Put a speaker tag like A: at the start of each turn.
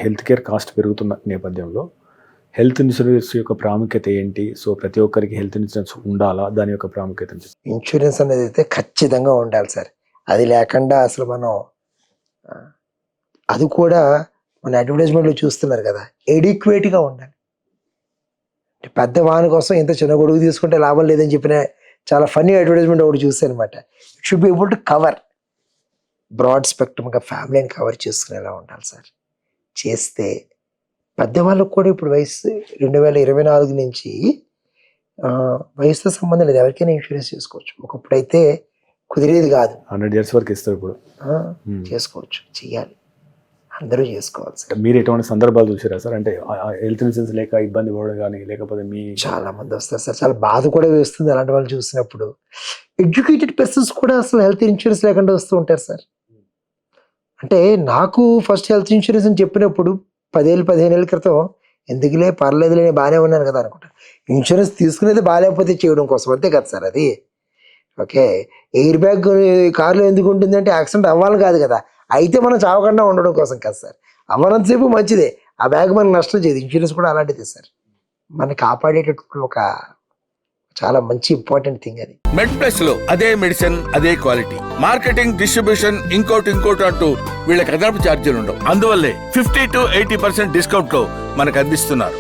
A: Health care cost పెరుగుతున్న నేపథ్యంలో health insurance యొక్క ప్రాముఖ్యత ఏంటి? సో ప్రతి ఒక్కరికి హెల్త్ ఇన్సూరెన్స్ ఉండాలా? దాని యొక్క ప్రాముఖ్యత
B: ఇన్సూరెన్స్ అనేది అయితే ఖచ్చితంగా ఉండాలి సార్. అది లేకుండా అసలు మనం అది కూడా మన అడ్వర్టైజ్మెంట్లో చూస్తున్నారు కదా, ఎడిక్వేట్గా ఉండాలి. పెద్ద వాహనం కోసం ఇంత చిన్న గొడుగు తీసుకుంటే లాభం లేదని చెప్పిన చాలా ఫన్నీ అడ్వర్టైజ్మెంట్ ఒకటి చూస్తాను అనమాట. It should be able to cover broad స్పెక్ట్రమ్గా ఫ్యామిలీని కవర్ చేసుకునేలా ఉండాలి సార్. చేస్తే పెద్దవాళ్ళకు కూడా ఇప్పుడు వయసు 2024 నుంచి వయసుతో సంబంధం లేదు, ఎవరికైనా ఇన్సూరెన్స్ చేసుకోవచ్చు. ఒకప్పుడైతే కుదిరేది కాదు.
A: 100 years వరకు ఇస్తారు ఇప్పుడు.
B: చేసుకోవచ్చు, చెయ్యాలి, అందరూ చేసుకోవాలి సార్.
A: మీరు ఎటువంటి సందర్భాలు చూసారా సార్? అంటే హెల్త్ ఇన్సూరెన్స్ లేక ఇబ్బంది పడడం కానీ, లేకపోతే మీ
B: చాలా మంది వస్తారు సార్. చాలా బాధ కూడా వేస్తుంది అలాంటి వాళ్ళు చూసినప్పుడు. ఎడ్యుకేటెడ్ పర్సన్స్ కూడా అసలు హెల్త్ ఇన్సూరెన్స్ లేకుండా వస్తూ ఉంటారు సార్. అంటే నాకు ఫస్ట్ హెల్త్ ఇన్సూరెన్స్ అని చెప్పినప్పుడు 10-15 ఏళ్ళ క్రితం ఎందుకులే పర్లేదులే బాగానే ఉన్నాను కదా అనుకుంటా. ఇన్సూరెన్స్ తీసుకునేది బాగాలేకపోతే చేయడం కోసం, అంతే కదా సార్ అది. ఓకే, ఎయిర్ బ్యాగ్ కార్లో ఎందుకు ఉంటుంది అంటే యాక్సిడెంట్ అవ్వాలి కాదు కదా, అయితే మనం చావకుండా ఉండడం కోసం కదా సార్. అవ్వనంతసేపు మంచిదే, ఆ బ్యాగ్ మనకు నష్టం చేయదు. ఇన్సూరెన్స్ కూడా అలాంటిది సార్, మనకి కాపాడేటట్టు ఒక చాలా మంచి ఇంపార్టెంట్ థింగ్ అది.
C: మెడ్ ప్లస్ లో అదే మెడిసిన్ అదే క్వాలిటీ, మార్కెటింగ్ డిస్ట్రిబ్యూషన్ ఇంకోటి అంటూ వీళ్ళకి అదనపు ఛార్జీలు ఉండవు. అందువల్లే 50 to 80% డిస్కౌంట్ లో మనకు అందిస్తున్నారు.